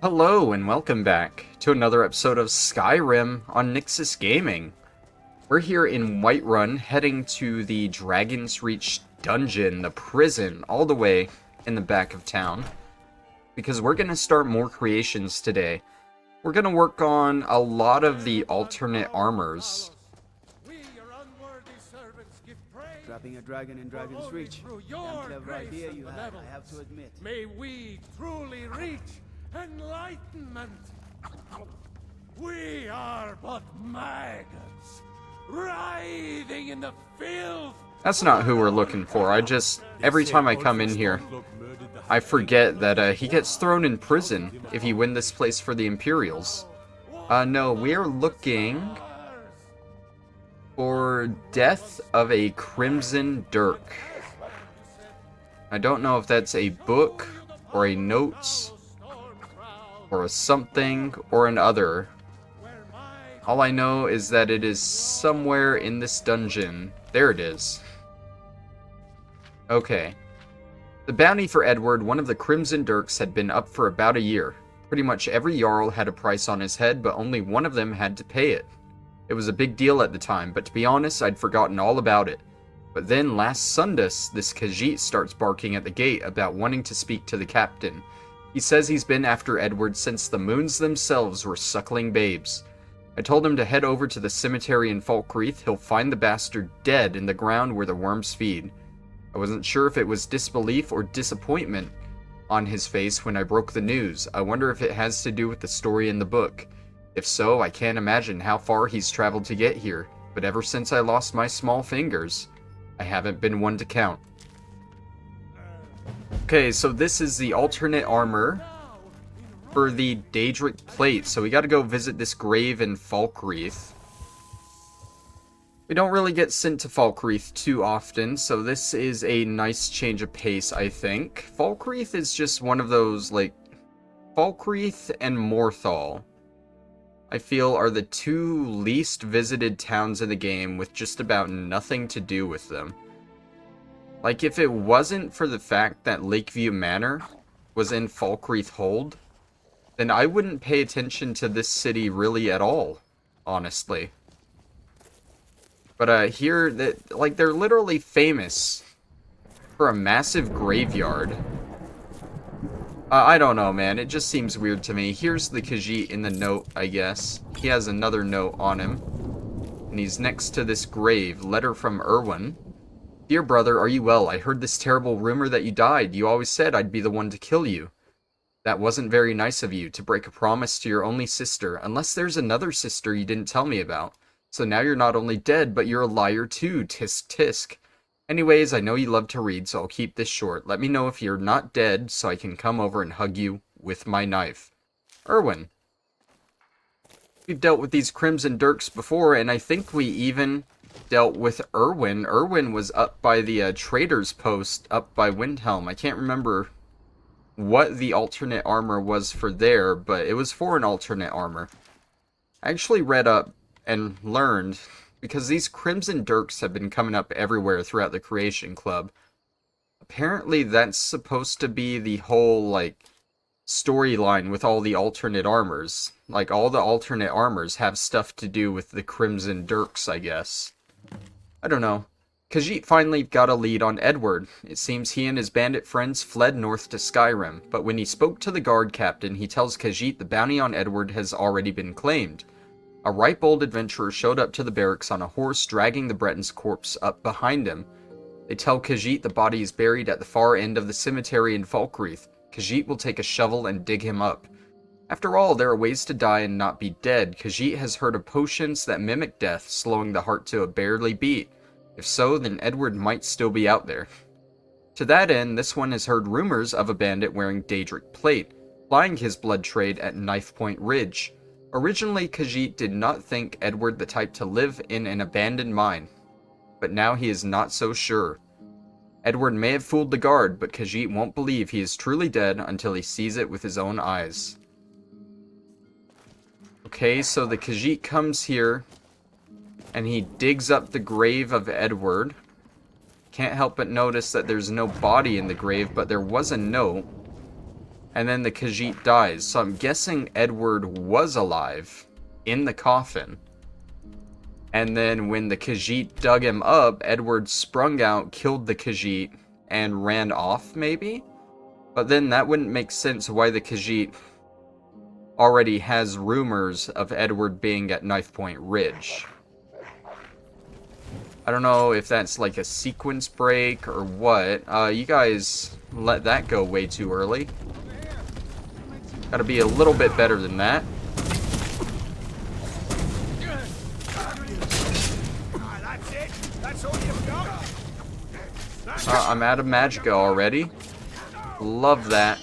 Hello and welcome back to another episode of Skyrim on Nyxus Gaming. We're here in Whiterun, heading to the Dragon's Reach dungeon, the prison, all the way in the back of town. Because we're going to start more creations today. We're going to work on a lot of the alternate armors. Trapping a dragon in Dragon's Reach. Damn clever idea you have, I have to admit. May we truly reach enlightenment. We are but maggots, writhing in the filth. That's not who we're looking for. Every time I come in here, I forget that he gets thrown in prison if you win this place for the Imperials. No, we're looking for Death of a Crimson Dirk. I don't know if that's a book, or a notes, or a something, or an other. All I know is that it is somewhere in this dungeon. There it is. Okay. The bounty for Edward, one of the Crimson Dirks, had been up for about a year. Pretty much every Jarl had a price on his head, but only one of them had to pay it. It was a big deal at the time, but to be honest, I'd forgotten all about it. But then last Sundas, this Khajiit starts barking at the gate about wanting to speak to the captain. He says he's been after Edward since the moons themselves were suckling babes. I told him to head over to the cemetery in Falkreath. He'll find the bastard dead in the ground where the worms feed. I wasn't sure if it was disbelief or disappointment on his face when I broke the news. I wonder if it has to do with the story in the book. If so, I can't imagine how far he's traveled to get here, but ever since I lost my small fingers, I haven't been one to count. Okay, so this is the alternate armor for the Daedric plate, so we gotta go visit this grave in Falkreath. We don't really get sent to Falkreath too often, so this is a nice change of pace, I think. Falkreath is just one of those, like, Falkreath and Morthal, I feel, are the two least visited towns in the game with just about nothing to do with them. Like, if it wasn't for the fact that Lakeview Manor was in Falkreath Hold, then I wouldn't pay attention to this city really at all, honestly. But here, they're literally famous for a massive graveyard. I don't know, man. It just seems weird to me. Here's the Khajiit in the note, I guess. He has another note on him. And he's next to this grave. Letter from Erwin. Dear brother, are you well? I heard this terrible rumor that you died. You always said I'd be the one to kill you. That wasn't very nice of you, to break a promise to your only sister. Unless there's another sister you didn't tell me about. So now you're not only dead, but you're a liar too, tisk tisk. Anyways, I know you love to read, so I'll keep this short. Let me know if you're not dead, so I can come over and hug you with my knife. Erwin. We've dealt with these Crimson Dirks before, and I think we even dealt with Erwin. Erwin was up by the trader's post, up by Windhelm. I can't remember what the alternate armor was for there, but it was for an alternate armor. I actually read up and learned, because these Crimson Dirks have been coming up everywhere throughout the Creation Club. Apparently that's supposed to be the whole, like, storyline with all the alternate armors. Like, all the alternate armors have stuff to do with the Crimson Dirks, I guess. I don't know. Khajiit finally got a lead on Edward. It seems he and his bandit friends fled north to Skyrim, but when he spoke to the guard captain, he tells Khajiit the bounty on Edward has already been claimed. A ripe old adventurer showed up to the barracks on a horse, dragging the Breton's corpse up behind him. They tell Khajiit the body is buried at the far end of the cemetery in Falkreath. Khajiit will take a shovel and dig him up. After all, there are ways to die and not be dead. Khajiit has heard of potions that mimic death, slowing the heart to a barely beat. If so, then Edward might still be out there. To that end, this one has heard rumors of a bandit wearing Daedric plate, plying his blood trade at Knife Point Ridge. Originally, Khajiit did not think Edward the type to live in an abandoned mine, but now he is not so sure. Edward may have fooled the guard, but Khajiit won't believe he is truly dead until he sees it with his own eyes. Okay, so the Khajiit comes here, and he digs up the grave of Edward. Can't help but notice that there's no body in the grave, but there was a note. And then the Khajiit dies. So I'm guessing Edward was alive in the coffin. And then when the Khajiit dug him up, Edward sprung out, killed the Khajiit, and ran off, maybe? But then that wouldn't make sense why the Khajiit already has rumors of Edward being at Knife Point Ridge. I don't know if that's like a sequence break or what. You guys let that go way too early. Gotta be a little bit better than that. I'm out of magicka already. Love that.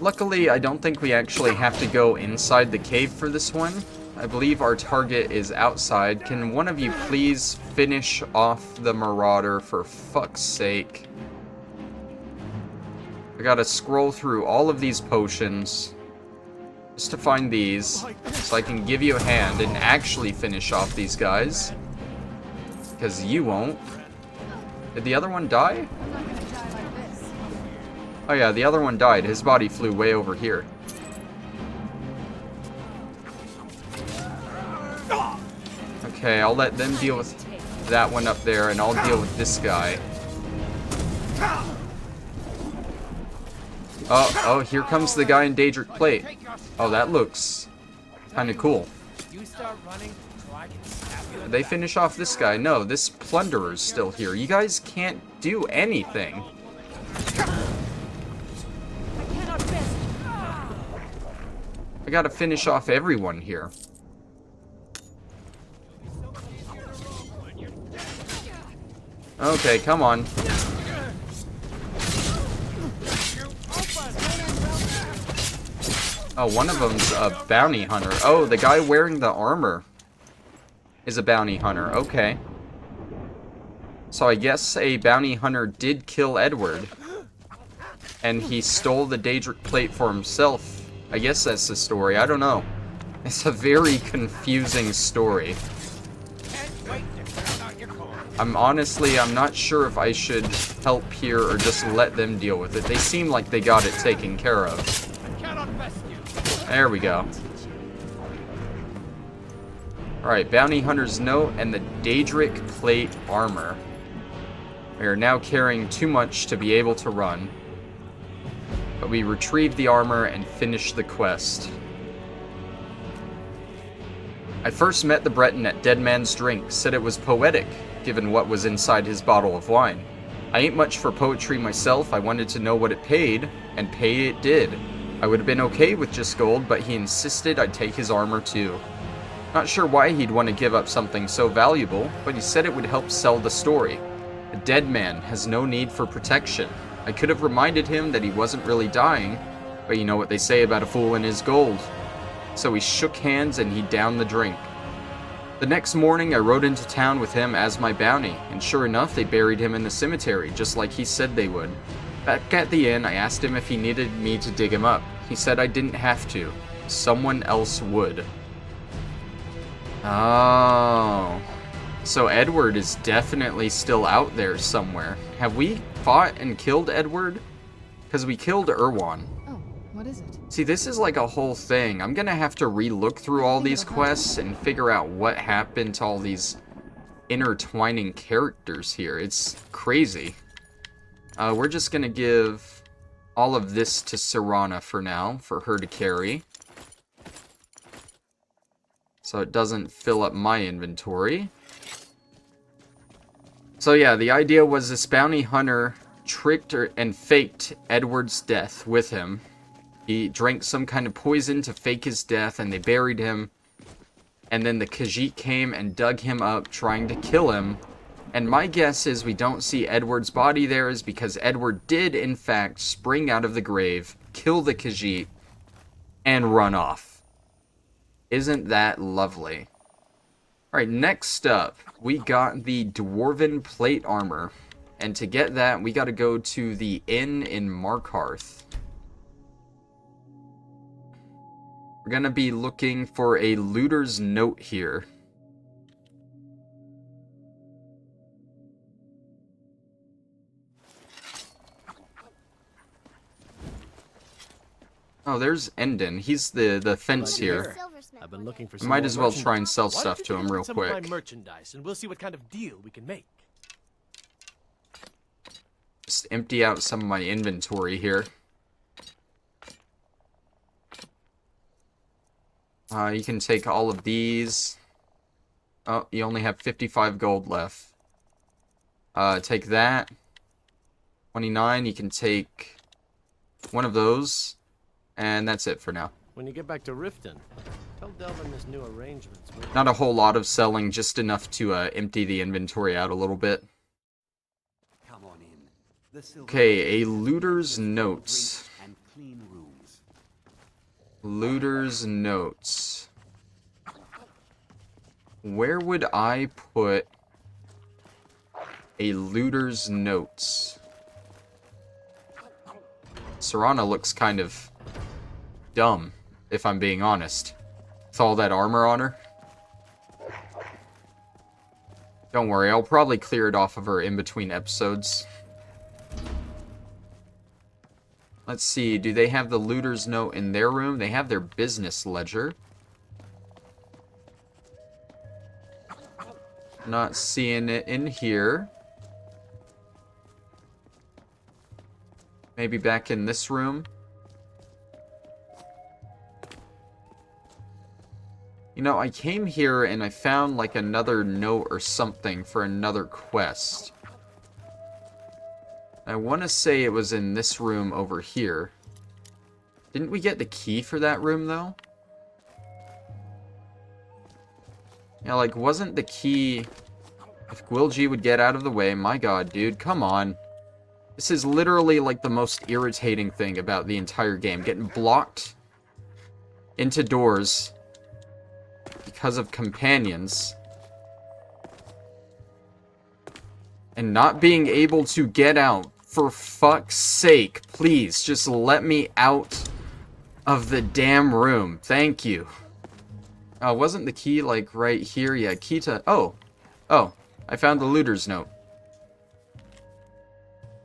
Luckily, I don't think we actually have to go inside the cave for this one. I believe our target is outside. Can one of you please finish off the Marauder for fuck's sake? I gotta scroll through all of these potions just to find these so I can give you a hand and actually finish off these guys. Because you won't. Did the other one die? Oh yeah, the other one died. His body flew way over here. Okay, I'll let them deal with that one up there, and I'll deal with this guy. Oh, here comes the guy in Daedric plate. Oh, that looks kind of cool. Did they finish off this guy? No, this plunderer's still here. You guys can't do anything. I gotta finish off everyone here. Okay, come on. Oh, one of them's a bounty hunter. Oh, the guy wearing the armor is a bounty hunter. Okay. So I guess a bounty hunter did kill Edward. And he stole the Daedric plate for himself. I guess that's the story. I don't know. It's a very confusing story. I'm not sure if I should help here or just let them deal with it. They seem like they got it taken care of. There we go. Alright, Bounty Hunter's Note and the Daedric Plate Armor. We are now carrying too much to be able to run. But we retrieved the armor and finished the quest. I first met the Breton at Dead Man's Drink, said it was poetic, given what was inside his bottle of wine. I ain't much for poetry myself, I wanted to know what it paid, and pay it did. I would have been okay with just gold, but he insisted I'd take his armor too. Not sure why he'd want to give up something so valuable, but he said it would help sell the story. A dead man has no need for protection. I could have reminded him that he wasn't really dying, but you know what they say about a fool and his gold. So we shook hands and he downed the drink. The next morning I rode into town with him as my bounty, and sure enough they buried him in the cemetery, just like he said they would. Back at the inn I asked him if he needed me to dig him up. He said I didn't have to. Someone else would. Oh. So Edward is definitely still out there somewhere. Have we fought and killed Edward? Because we killed Erwan. Oh, what is it? See, this is like a whole thing. I'm gonna have to re-look through all these quests and figure out what happened to all these intertwining characters here. It's crazy. We're just gonna give all of this to Serana for now, for her to carry. So it doesn't fill up my inventory. So yeah, the idea was this bounty hunter tricked and faked Edward's death with him. He drank some kind of poison to fake his death, and they buried him. And then the Khajiit came and dug him up, trying to kill him. And my guess is we don't see Edward's body there is because Edward did, in fact, spring out of the grave, kill the Khajiit, and run off. Isn't that lovely? Alright, next up, we got the Dwarven Plate Armor. And to get that, we gotta go to the inn in Markarth. We're gonna be looking for a looter's note here. Oh, there's Endon. He's the fence here. I've been looking for I some might more as well merchandise. try and sell Why stuff don't to you him take a look real at some of quick. my merchandise, and we'll see what kind of deal we can make. Just empty out some of my inventory here. You can take all of these. Oh, you only have 55 gold left. Take that. 29, you can take one of those. And that's it for now. When you get back to Riften, tell Delvin his new arrangements. Not a whole lot of selling, just enough to empty the inventory out a little bit. Come on in. The silver Okay, a looter's notes. and clean rooms. Looter's notes. Where would I put a looter's notes? Serana looks kind of dumb, if I'm being honest. With all that armor on her. Don't worry, I'll probably clear it off of her in between episodes. Let's see, do they have the looter's note in their room? They have their business ledger. Not seeing it in here. Maybe back in this room. You know, I came here and I found like another note or something for another quest. I want to say it was in this room over here. Didn't we get the key for that room, though? Yeah, like, wasn't the key... If Gwilji would get out of the way, my god, dude, come on. This is literally, like, the most irritating thing about the entire game. Getting blocked into doors because of companions. And not being able to get out. For fuck's sake, please, just let me out of the damn room. Thank you. Wasn't the key, like, right here? Yeah, key to... Oh, I found the looter's note.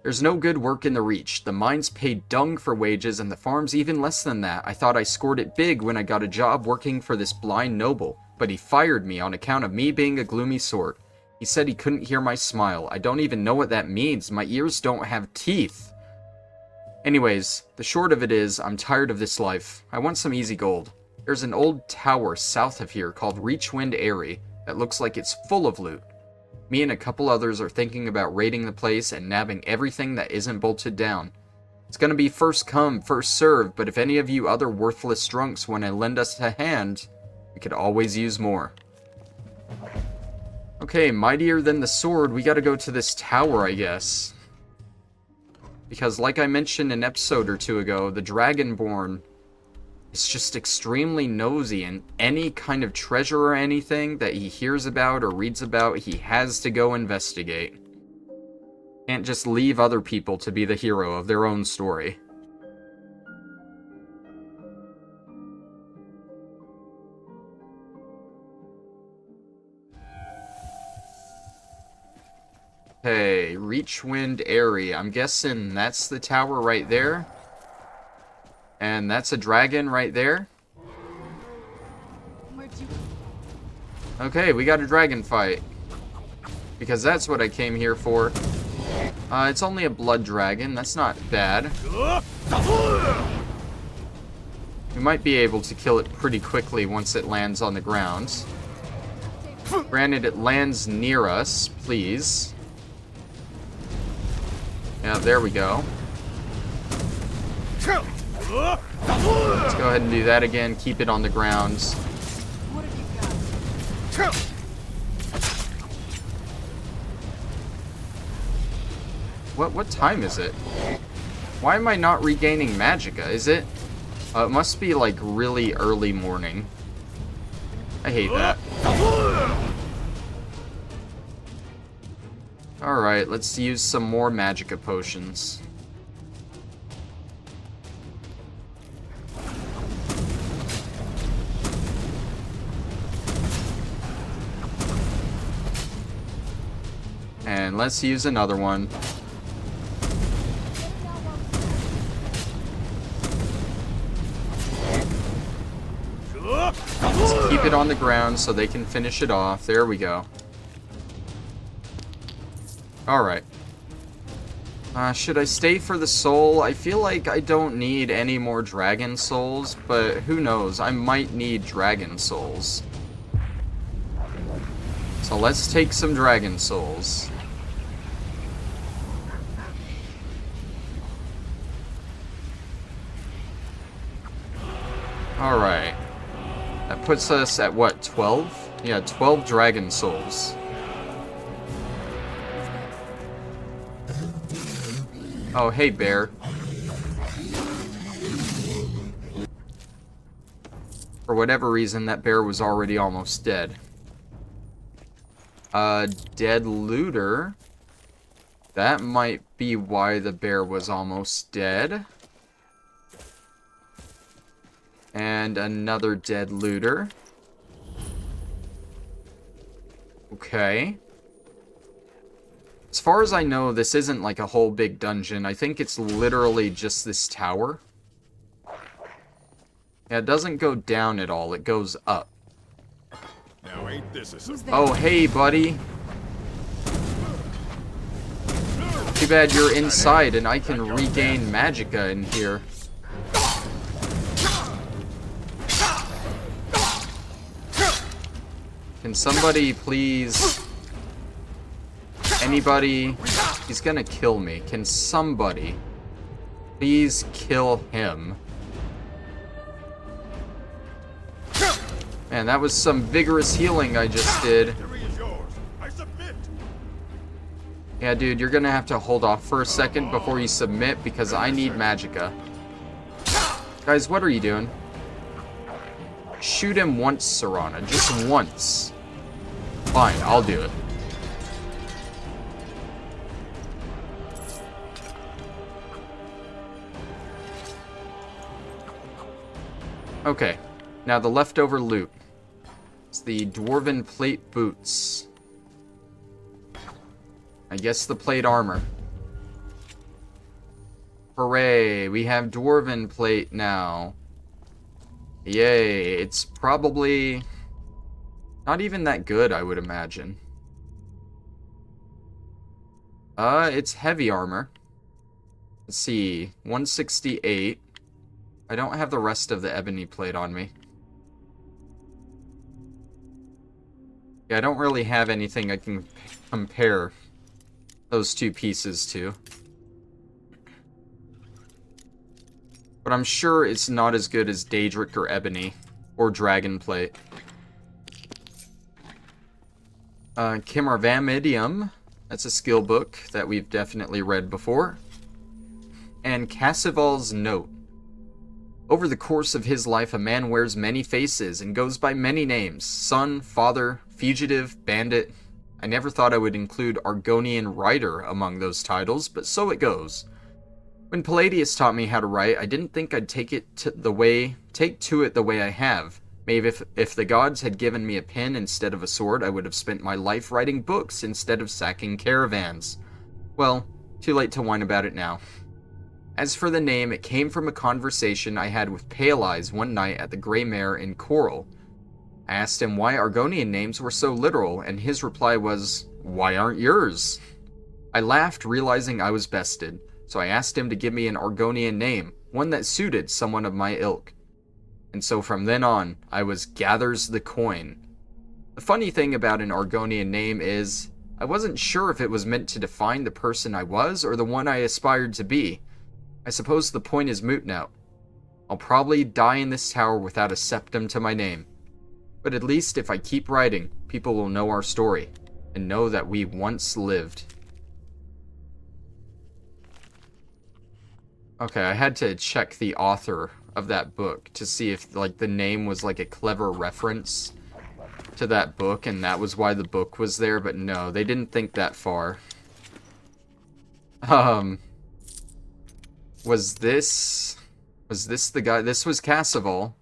There's no good work in the Reach. The mines pay dung for wages, and the farms even less than that. I thought I scored it big when I got a job working for this blind noble, but he fired me on account of me being a gloomy sort. He said he couldn't hear my smile. I don't even know what that means. My ears don't have teeth. Anyways, the short of it is, I'm tired of this life. I want some easy gold. There's an old tower south of here called Reachwind Eyrie that looks like it's full of loot. Me and a couple others are thinking about raiding the place and nabbing everything that isn't bolted down. It's gonna be first come, first served, but if any of you other worthless drunks want to lend us a hand, we could always use more. Okay, mightier than the sword, we gotta go to this tower, I guess. Because like I mentioned an episode or two ago, the Dragonborn is just extremely nosy, and any kind of treasure or anything that he hears about or reads about, he has to go investigate. Can't just leave other people to be the hero of their own story. Okay, Reachwind Eyrie. I'm guessing that's the tower right there. And that's a dragon right there. Okay, we got a dragon fight. Because that's what I came here for. It's only a blood dragon. That's not bad. We might be able to kill it pretty quickly once it lands on the ground. Granted, it lands near us, please. Yeah, there we go. Let's go ahead and do that again. Keep it on the ground. What time is it? Why am I not regaining magicka? Is it? It must be like really early morning. I hate that. Alright, let's use some more magicka potions. And let's use another one. it on the ground so they can finish it off. There we go. Alright. Should I stay for the soul? I feel like I don't need any more dragon souls, but who knows? I might need dragon souls. So let's take some dragon souls. Alright. That puts us at what, 12? Yeah, 12 dragon souls. Oh, hey, bear. For whatever reason, that bear was already almost dead. Dead looter. That might be why the bear was almost dead. And another dead looter. Okay. As far as I know, this isn't like a whole big dungeon. I think it's literally just this tower. Yeah, it doesn't go down at all. It goes up. Now ain't this a surprise? Oh, hey, buddy. Too bad you're inside and I can regain magicka in here. Can somebody please... Anybody... He's gonna kill me. Can somebody please kill him? Man, that was some vigorous healing I just did. Yeah, dude, you're gonna have to hold off for a second before you submit because I need magicka. Guys, what are you doing? Shoot him once, Serana. Just once. Fine, I'll do it. Okay, now the leftover loot. It's the Dwarven plate boots. I guess the plate armor. Hooray, we have Dwarven plate now. Yay, it's probably not even that good, I would imagine. It's heavy armor. Let's see, 168. I don't have the rest of the ebony plate on me. Yeah, I don't really have anything I can compare those two pieces to. But I'm sure it's not as good as Daedric or ebony or dragon plate. Kimmervamidium. That's a skill book that we've definitely read before. And Cassival's Note. Over the course of his life, a man wears many faces and goes by many names. Son, father, fugitive, bandit. I never thought I would include Argonian writer among those titles, but so it goes. When Palladius taught me how to write, I didn't think I'd take to it the way I have. Maybe if the gods had given me a pen instead of a sword, I would have spent my life writing books instead of sacking caravans. Well, too late to whine about it now. As for the name, it came from a conversation I had with Pale Eyes one night at the Grey Mare in Coral. I asked him why Argonian names were so literal, and his reply was, "Why aren't yours?" I laughed, realizing I was bested, so I asked him to give me an Argonian name, one that suited someone of my ilk. And so from then on, I was Gathers the Coin. The funny thing about an Argonian name is, I wasn't sure if it was meant to define the person I was or the one I aspired to be. I suppose the point is moot now. I'll probably die in this tower without a septum to my name. But at least if I keep writing, people will know our story, and know that we once lived. Okay, I had to check the author of that book to see if, like, the name was, like, a clever reference to that book, and that was why the book was there, but no, they didn't think that far. Was this the guy? This was Cassival.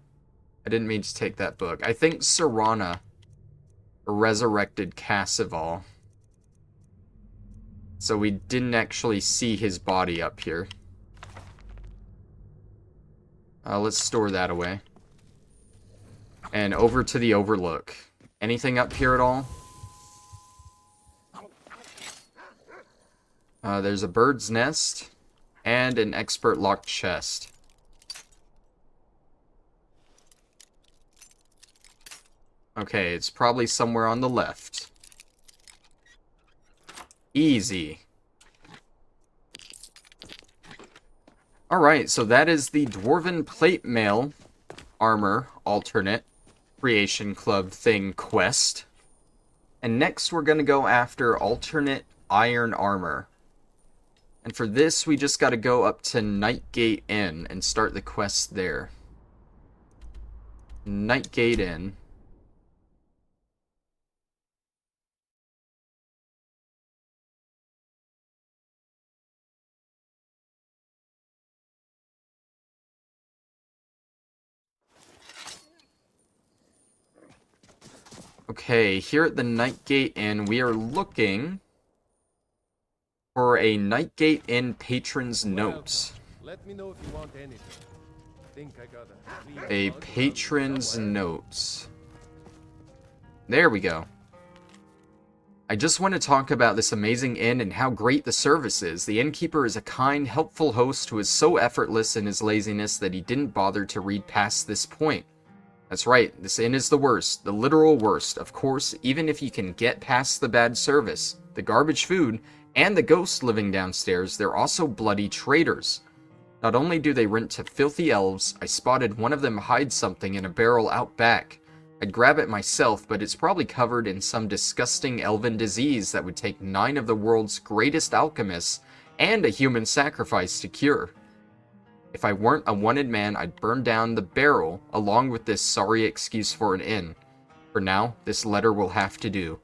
I didn't mean to take that book. I think Serana resurrected Cassival. So we didn't actually see his body up here. Let's store that away. And over to the Overlook. Anything up here at all? There's a bird's nest and an expert locked chest. Okay, it's probably somewhere on the left. Easy. Alright, so that is the Dwarven Plate Mail Armor Alternate Creation Club thing quest. And next we're going to go after Alternate Iron Armor. And for this, we just got to go up to Nightgate Inn and start the quest there. Nightgate Inn. Okay, here at the Nightgate Inn, we are looking for a Nightgate Inn patron's notes. Let me know if you want anything. Think I got A patron's notes. There we go. I just want to talk about this amazing inn and how great the service is. The innkeeper is a kind, helpful host who is so effortless in his laziness that he didn't bother to read past this point. That's right, this inn is the worst, the literal worst. Of course, even if you can get past the bad service, the garbage food, and the ghosts living downstairs, they're also bloody traitors. Not only do they rent to filthy elves, I spotted one of them hide something in a barrel out back. I'd grab it myself, but it's probably covered in some disgusting elven disease that would take 9 of the world's greatest alchemists and a human sacrifice to cure. If I weren't a wanted man, I'd burn down the barrel along with this sorry excuse for an inn. For now, this letter will have to do.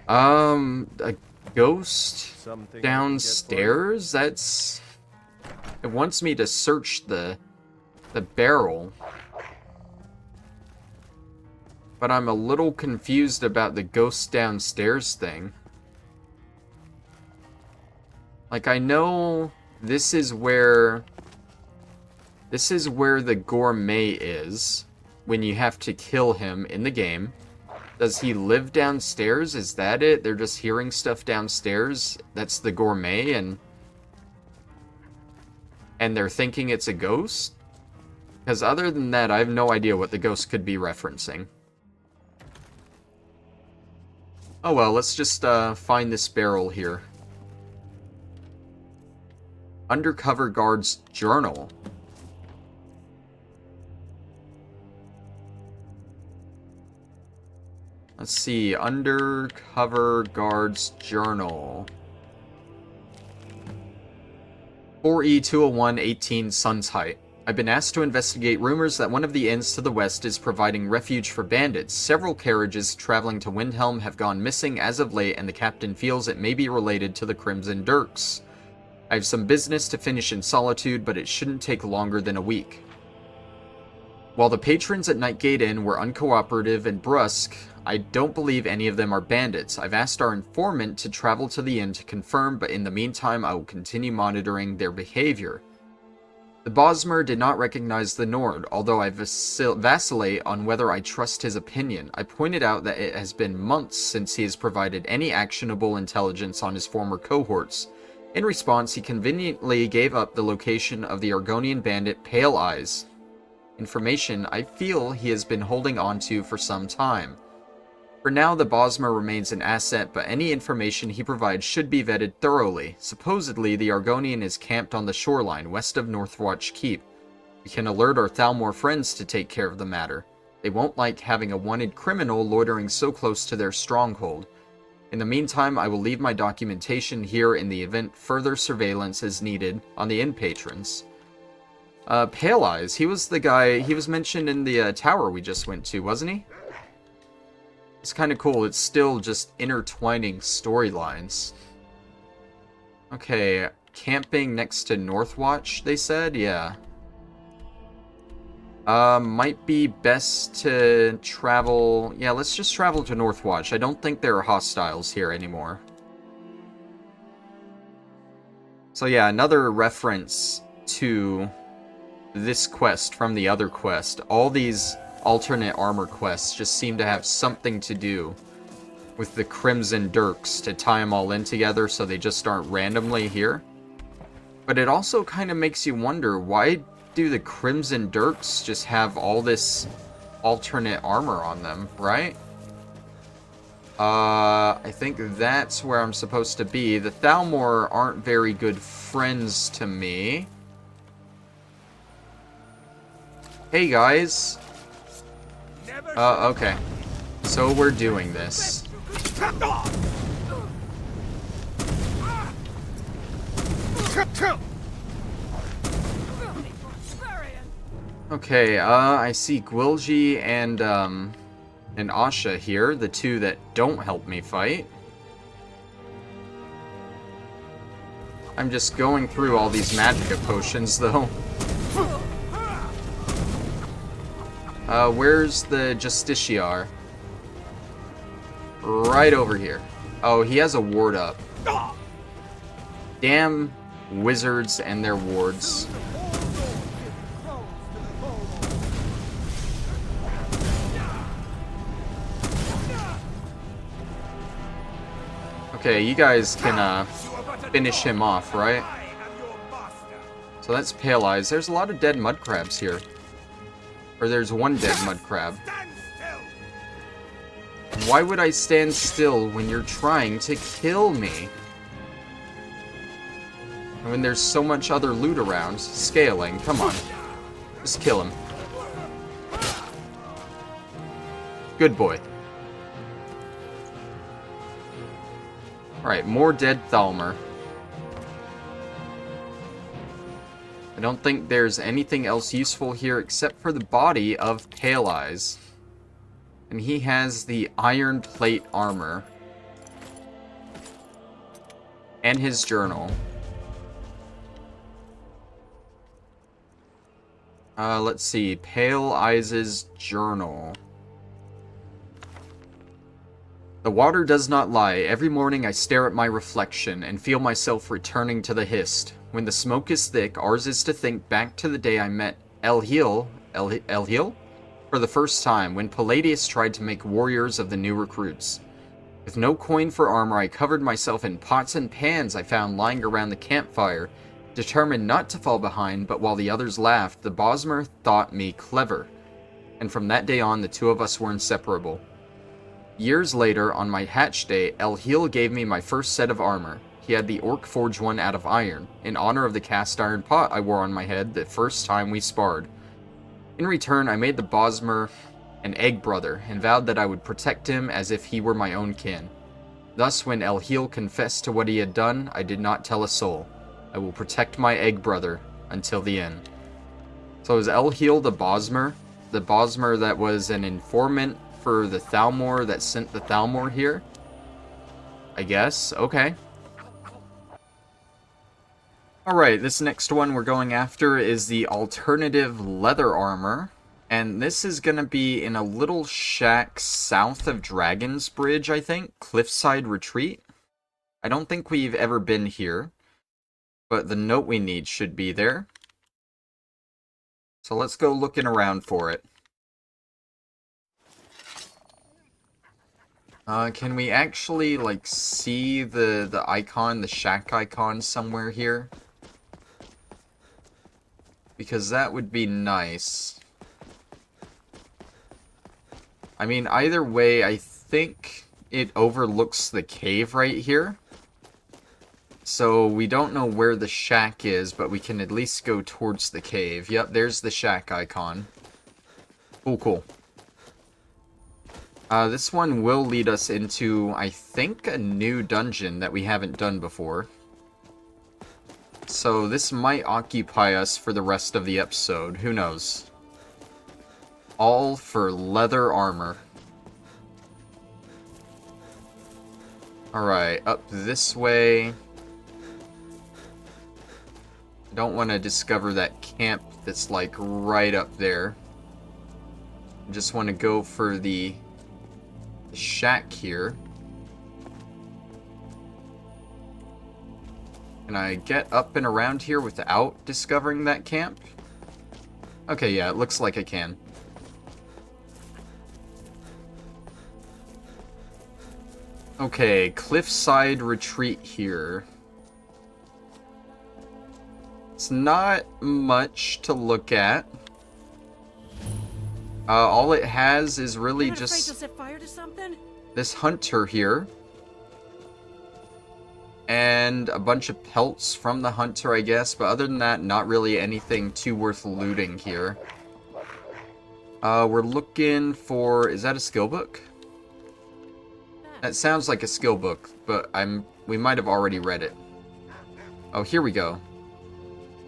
A ghost downstairs? That's... It wants me to search the barrel. But I'm a little confused about the ghost downstairs thing. Like, I know this is where the gourmet is when you have to kill him in the game. Does he live downstairs? Is that it? They're just hearing stuff downstairs? That's the gourmet and they're thinking it's a ghost? Because other than that, I have no idea what the ghost could be referencing. Oh well, let's just find this barrel here. Undercover Guard's Journal. Let's see, Undercover Guard's Journal. 4E201-18 Sun's Height. I've been asked to investigate rumors that one of the inns to the west is providing refuge for bandits. Several carriages traveling to Windhelm have gone missing as of late, and the captain feels it may be related to the Crimson Dirks. I have some business to finish in solitude, but it shouldn't take longer than a week. While the patrons at Nightgate Inn were uncooperative and brusque, I don't believe any of them are bandits. I've asked our informant to travel to the inn to confirm, but in the meantime I will continue monitoring their behavior. The Bosmer did not recognize the Nord, although I vacillate on whether I trust his opinion. I pointed out that it has been months since he has provided any actionable intelligence on his former cohorts. In response, he conveniently gave up the location of the Argonian bandit Pale Eyes. Information I feel he has been holding on to for some time. For now, the Bosmer remains an asset, but any information he provides should be vetted thoroughly. Supposedly, the Argonian is camped on the shoreline west of Northwatch Keep. We can alert our Thalmor friends to take care of the matter. They won't like having a wanted criminal loitering so close to their stronghold. In the meantime, I will leave my documentation here in the event further surveillance is needed on the inn patrons. Pale Eyes, he was the guy, he was mentioned in the tower we just went to, wasn't he? It's kind of cool, it's still just intertwining storylines. Okay, camping next to Northwatch, they said? Yeah. Might be best to travel... Yeah, let's just travel to Northwatch. I don't think there are hostiles here anymore. So yeah, another reference to this quest from the other quest. All these alternate armor quests just seem to have something to do with the Crimson Dirks to tie them all in together so they just aren't randomly here. But it also kind of makes you wonder, why do the Crimson Dirks just have all this alternate armor on them, right? I think that's where I'm supposed to be. The Thalmor aren't very good friends to me. Hey guys. Okay. So we're doing this. Okay, I see Gwilji and Asha here, the two that don't help me fight. I'm just going through all these magicka potions, though. Where's the Justiciar? Right over here. Oh, he has a ward up. Damn wizards and their wards. Okay, you guys can finish him off, right? So that's Pale Eyes. There's a lot of dead mud crabs here. Or there's one dead mud crab. Why would I stand still when you're trying to kill me? When there's so much other loot around. Scaling, come on. Just kill him. Good boy. Alright, more dead Thalmor. I don't think there's anything else useful here except for the body of Pale Eyes. And he has the iron plate armor. And his journal. Let's see. Pale Eyes' journal. The water does not lie. Every morning I stare at my reflection and feel myself returning to the Hist. When the smoke is thick, ours is to think back to the day I met Elhil for the first time, when Palladius tried to make warriors of the new recruits. With no coin for armor, I covered myself in pots and pans I found lying around the campfire, determined not to fall behind, but while the others laughed, the Bosmer thought me clever. And from that day on, the two of us were inseparable. Years later, on my hatch day, Elhil gave me my first set of armor. He had the Orc forged one out of iron, in honor of the cast iron pot I wore on my head the first time we sparred. In return, I made the Bosmer an egg brother, and vowed that I would protect him as if he were my own kin. Thus, when Elhil confessed to what he had done, I did not tell a soul. I will protect my egg brother until the end. So is Elhil the Bosmer? The Bosmer that was an informant for the Thalmor that sent the Thalmor here? I guess. Okay. Alright, this next one we're going after is the alternative leather armor. And this is going to be in a little shack south of Dragon's Bridge, I think. Cliffside Retreat. I don't think we've ever been here. But the note we need should be there. So let's go looking around for it. Can we actually, like, see the icon, the shack icon somewhere here? Because that would be nice. I mean, either way, I think it overlooks the cave right here. So we don't know where the shack is, but we can at least go towards the cave. Yep, there's the shack icon. Oh, cool. This one will lead us into, I think, a new dungeon that we haven't done before. So this might occupy us for the rest of the episode. Who knows? All for leather armor. Alright, up this way. I don't want to discover that camp that's like right up there. I just want to go for the shack here. Can I get up and around here without discovering that camp? Okay, yeah, it looks like I can. Okay, cliffside retreat here. It's not much to look at. All it has is really just set fire to something? this hunter here. And a bunch of pelts from the hunter, I guess. But other than that, not really anything too worth looting here. We're looking for... Is that a skill book? That sounds like a skill book, but we might have already read it. Oh, here we go.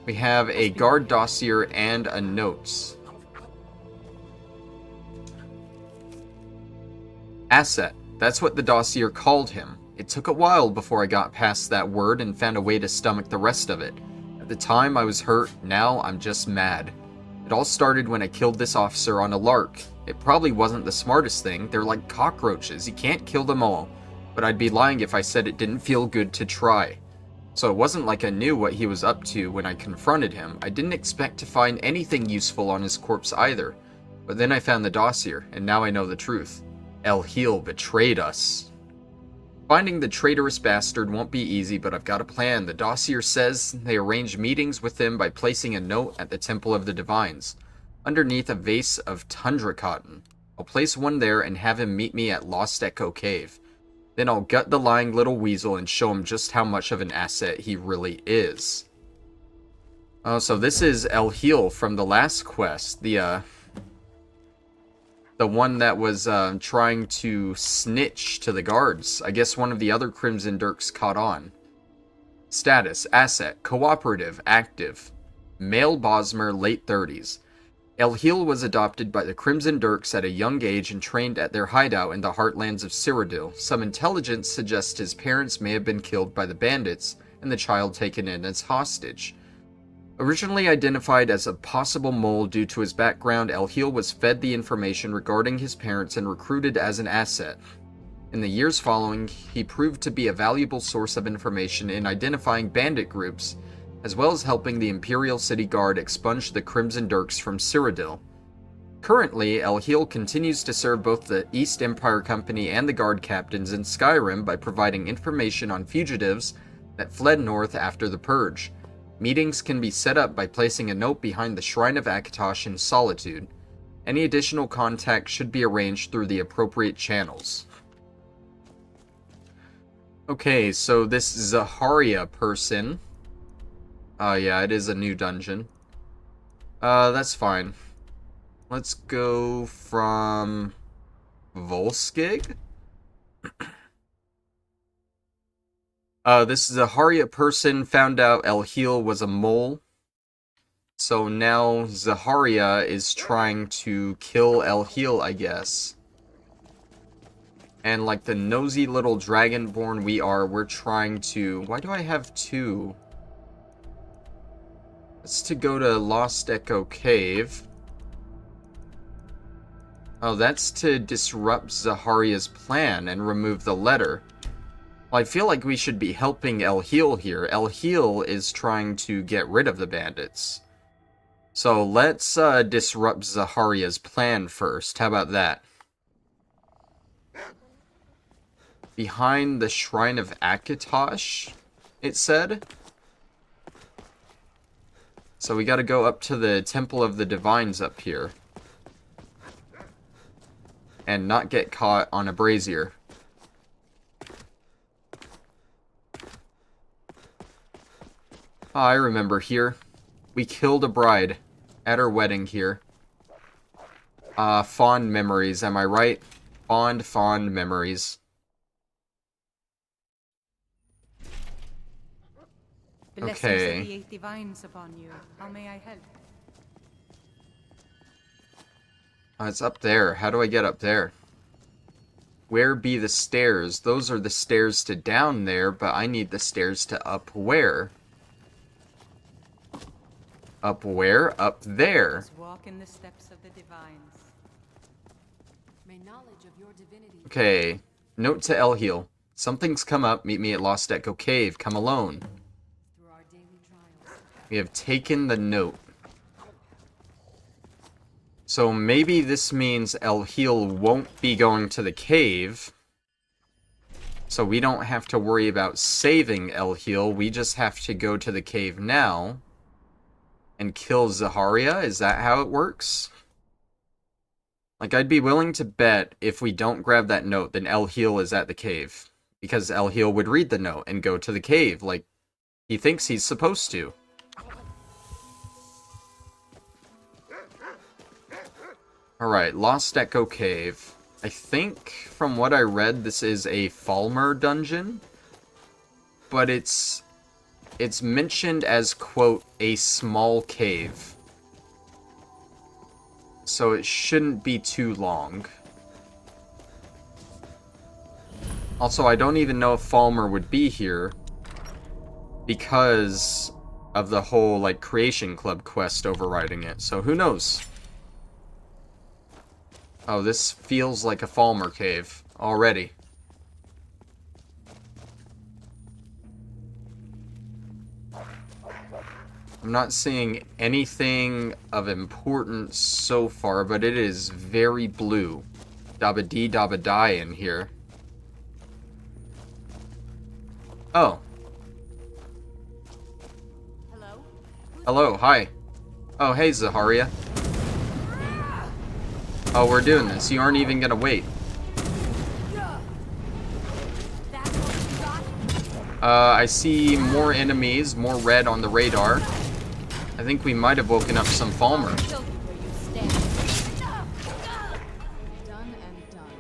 We have a guard dossier and a notes. Asset. That's what the dossier called him. It took a while before I got past that word and found a way to stomach the rest of it. At the time, I was hurt. Now, I'm just mad. It all started when I killed this officer on a lark. It probably wasn't the smartest thing. They're like cockroaches. You can't kill them all. But I'd be lying if I said it didn't feel good to try. So it wasn't like I knew what he was up to when I confronted him. I didn't expect to find anything useful on his corpse either. But then I found the dossier, and now I know the truth. El Heel betrayed us. Finding the traitorous bastard won't be easy, but I've got a plan. The dossier says they arrange meetings with him by placing a note at the Temple of the Divines, underneath a vase of tundra cotton. I'll place one there and have him meet me at Lost Echo Cave. Then I'll gut the lying little weasel and show him just how much of an asset he really is. Oh, so this is El Heel from the last quest, the one that was trying to snitch to the guards. I guess one of the other Crimson Dirks caught on. Status, asset, cooperative, active. Male Bosmer, late 30s. El Heel was adopted by the Crimson Dirks at a young age and trained at their hideout in the heartlands of Cyrodiil. Some intelligence suggests his parents may have been killed by the bandits and the child taken in as hostage. Originally identified as a possible mole due to his background, El Heel was fed the information regarding his parents and recruited as an asset. In the years following, he proved to be a valuable source of information in identifying bandit groups, as well as helping the Imperial City Guard expunge the Crimson Dirks from Cyrodiil. Currently, El Heel continues to serve both the East Empire Company and the Guard captains in Skyrim by providing information on fugitives that fled north after the Purge. Meetings can be set up by placing a note behind the Shrine of Akatosh in Solitude. Any additional contact should be arranged through the appropriate channels. Okay, so this Zaharia person... yeah, it is a new dungeon. That's fine. Let's go from... Volskig? This Zaharia person found out El Heel was a mole. So now Zaharia is trying to kill El Heel, I guess. And like the nosy little dragonborn we are, we're trying to... Why do I have two? That's to go to Lost Echo Cave. Oh, that's to disrupt Zaharia's plan and remove the letter. Well, I feel like we should be helping El Heel here. El Heel is trying to get rid of the bandits. So let's disrupt Zaharia's plan first. How about that? Behind the Shrine of Akatosh, it said. So we gotta go up to the Temple of the Divines up here. And not get caught on a brazier. Oh, I remember here. We killed a bride at her wedding here. Fond memories, am I right? Fond memories. Blessings Okay. of the eight divines upon you. How may I help? It's up there. How do I get up there? Where be the stairs? Those are the stairs to down there, but I need the stairs to up where? Up where? Up there. Let's walk in the steps of the divines. May knowledge of your divinity. Okay. Note to El Heel. Something's come up. Meet me at Lost Echo Cave. Come alone. Through our daily trials. We have taken the note. So maybe this means Elhil won't be going to the cave. So we don't have to worry about saving Elhil. We just have to go to the cave now and kill Zaharia. Is that how it works? Like, I'd be willing to bet if we don't grab that note, then Elhil is at the cave. Because Elhil would read the note and go to the cave, like he thinks he's supposed to. Alright, Lost Echo Cave. I think, from what I read, this is a Falmer dungeon. But it's mentioned as, quote, a small cave. So it shouldn't be too long. Also, I don't even know if Falmer would be here because of the whole, like, Creation Club quest overriding it. So who knows? Oh, this feels like a Falmer cave already. I'm not seeing anything of importance so far, but it is very blue. Dabba dee dabba die in here. Oh. Hello? Hello, hi. Oh, hey, Zaharia. Oh, we're doing this. You aren't even gonna wait. I see more enemies, more red on the radar. I think we might have woken up some Falmer. Done and done.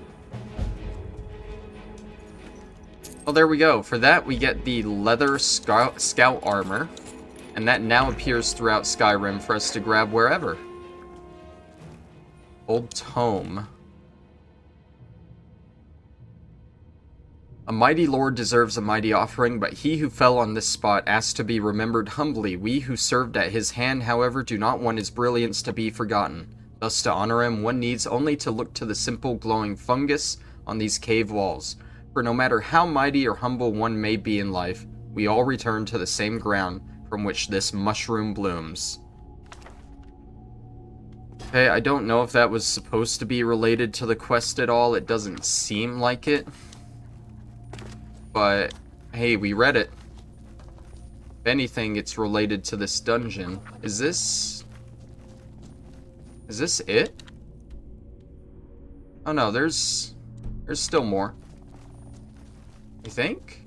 Oh, there we go. For that, we get the leather scout armor. And that now appears throughout Skyrim for us to grab wherever. Old Tome. A mighty lord deserves a mighty offering, but he who fell on this spot asked to be remembered humbly. We who served at his hand, however, do not want his brilliance to be forgotten. Thus, to honor him, one needs only to look to the simple glowing fungus on these cave walls. For no matter how mighty or humble one may be in life, we all return to the same ground from which this mushroom blooms. Okay, I don't know if that was supposed to be related to the quest at all. It doesn't seem like it. But, hey, we read it. If anything, it's related to this dungeon. Is this it? Oh no, there's still more. You think?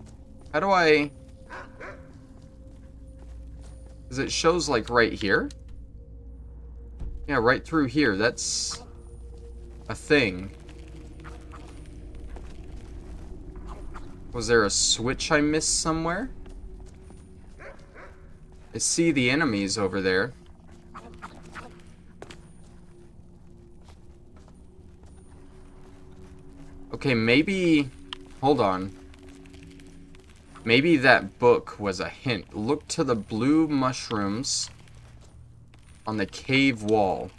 How do I... Because it shows, like, right here? Yeah, right through here. That's a thing. Was there a switch I missed somewhere? I see the enemies over there. Okay, maybe... Hold on. Maybe that book was a hint. Look to the blue mushrooms on the cave wall.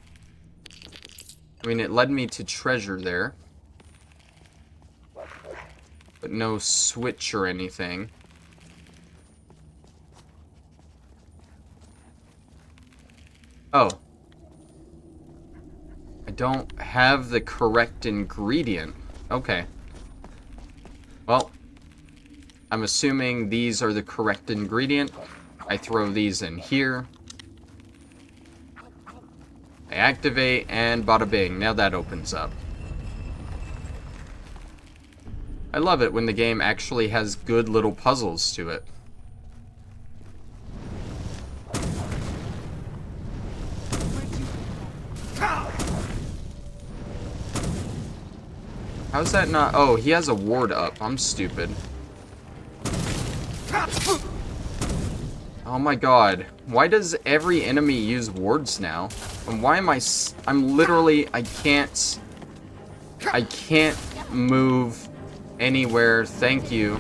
I mean, it led me to treasure there. But no switch or anything. Oh. I don't have the correct ingredient. Okay. Well, I'm assuming these are the correct ingredient. I throw these in here. I activate, and bada bing. Now that opens up. I love it when the game actually has good little puzzles to it. How's that not... Oh, he has a ward up. I'm stupid. Oh my god. Why does every enemy use wards now? And why am I'm literally... I can't move anywhere. Thank you.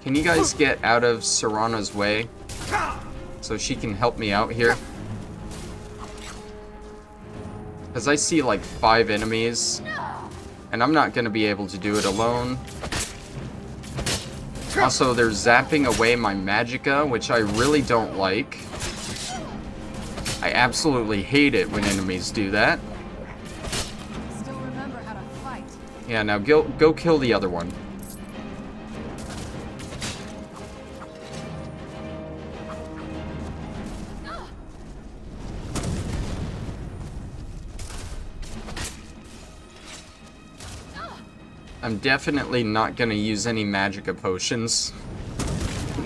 Can you guys get out of Serana's way so she can help me out here? Because I see like 5 enemies, and I'm not going to be able to do it alone. Also, they're zapping away my magicka, which I really don't like. I absolutely hate it when enemies do that. Still remember how to fight. Yeah, now go kill the other one. I'm definitely not gonna use any magicka potions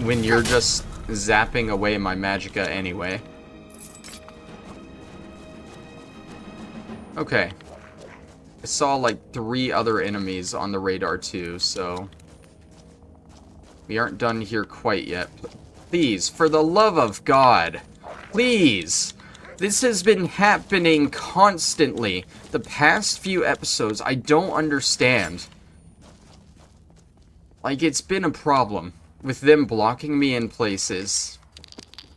when you're just zapping away my magicka anyway. Okay. I saw like 3 other enemies on the radar too, so we aren't done here quite yet. Please, for the love of God, please! This has been happening constantly. The past few episodes, I don't understand. Like, it's been a problem with them blocking me in places.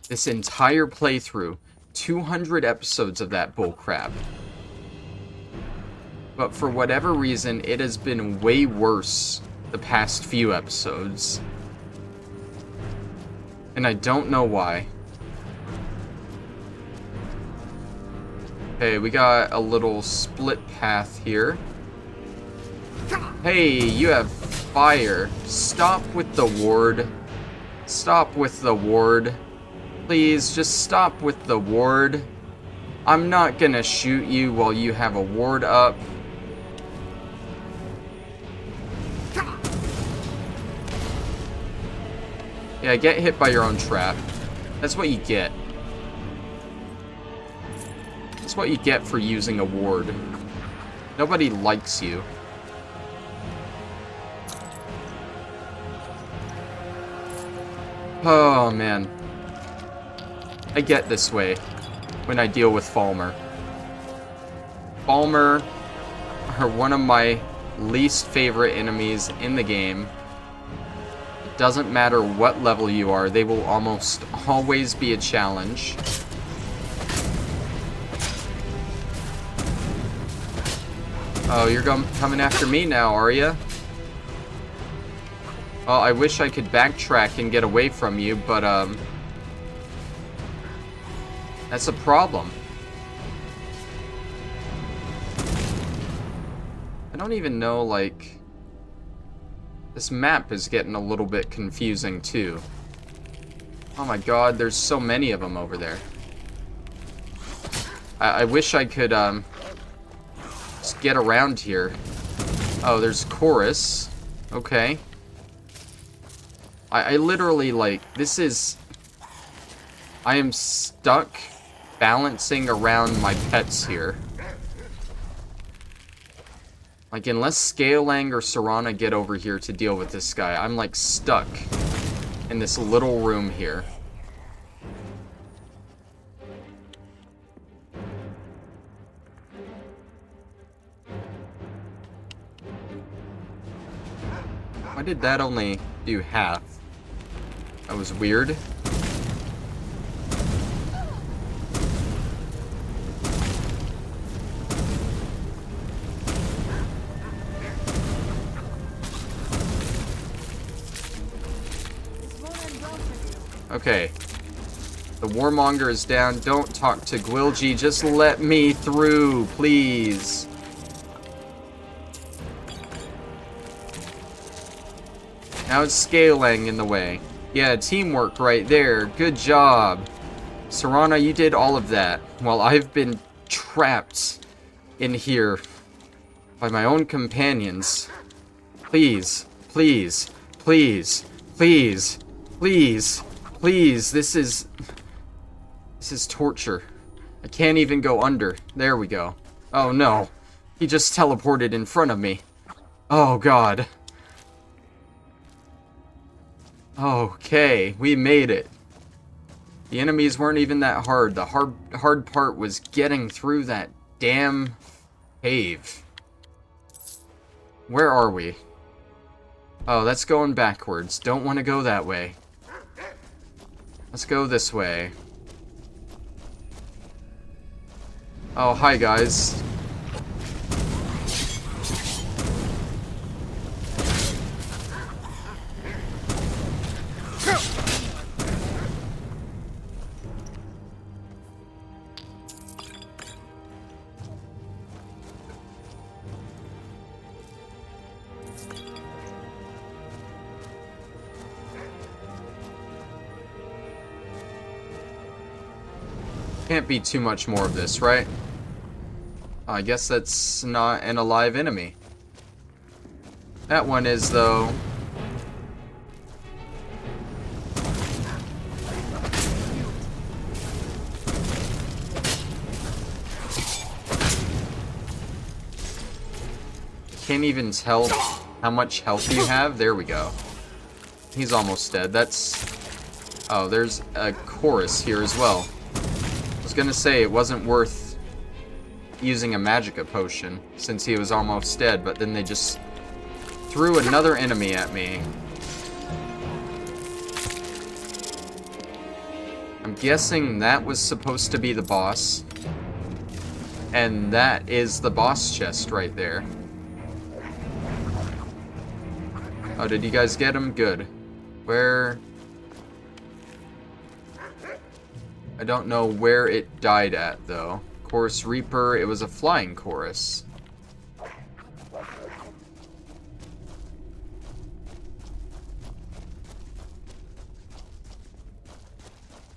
This entire playthrough. 200 episodes of that bullcrap. But for whatever reason, it has been way worse the past few episodes. And I don't know why. Okay, we got a little split path here. Hey, you have fire. Stop with the ward. Stop with the ward. Please, just stop with the ward. I'm not gonna shoot you while you have a ward up. Yeah, get hit by your own trap. That's what you get. That's what you get for using a ward. Nobody likes you. Oh, man. I get this way when I deal with Falmer. Falmer are one of my least favorite enemies in the game. It doesn't matter what level you are, they will almost always be a challenge. Oh, you're coming after me now, are you? Well, I wish I could backtrack and get away from you, but, that's a problem. I don't even know, like... This map is getting a little bit confusing, too. Oh my god, there's so many of them over there. I wish I could, just get around here. Oh, there's Chorus. Okay. I literally, like, this is... I am stuck balancing around my pets here. Like, unless Scaling or Serana get over here to deal with this guy, I'm, like, stuck in this little room here. Why did that only do half? That was weird. Okay. The Warmonger is down. Don't talk to Gwilji. Just let me through, please. Now it's Scaling in the way. Yeah, teamwork right there. Good job. Serana, you did all of that, while I've been trapped in here by my own companions. Please, please, please, please, please, please. This is torture. I can't even go under. There we go. Oh no. He just teleported in front of me. Oh god. Okay, we made it. The enemies weren't even that hard. The hard part was getting through that damn cave. Where are we? Oh, that's going backwards. Don't want to go that way. Let's go this way. Oh, hi guys. Can't be too much more of this, right? I guess that's not an alive enemy. That one is, though. Can't even tell how much health you have. There we go. He's almost dead. That's... Oh, there's a chorus here as well. I was gonna say it wasn't worth using a Magicka potion since he was almost dead, but then they just threw another enemy at me. I'm guessing that was supposed to be the boss. And that is the boss chest right there. Oh, did you guys get him? Good. Where... I don't know where it died at, though. Chorus Reaper, it was a flying chorus.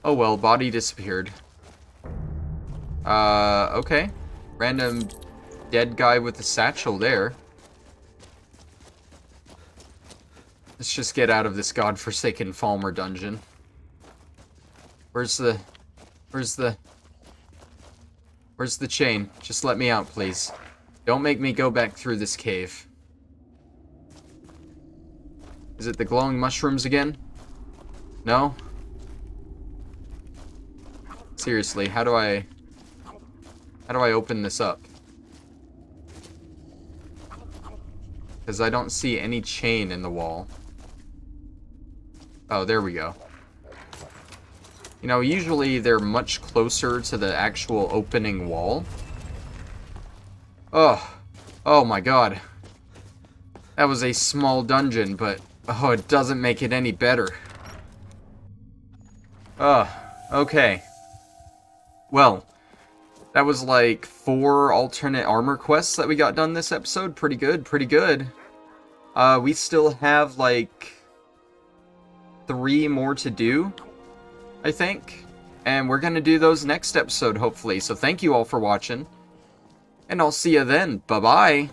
Oh well, body disappeared. Okay. Random dead guy with a satchel there. Let's just get out of this godforsaken Falmer dungeon. Where's the chain? Just let me out, please. Don't make me go back through this cave. Is it the glowing mushrooms again? No? Seriously, how do I open this up? Because I don't see any chain in the wall. Oh, there we go. You know, usually they're much closer to the actual opening wall. Oh. Oh my god. That was a small dungeon, but... Oh, it doesn't make it any better. Okay. Well, that was like 4 alternate armor quests that we got done this episode. Pretty good, pretty good. We still have like 3 more to do, I think. And we're gonna do those next episode, hopefully. So thank you all for watching. And I'll see you then. Bye-bye.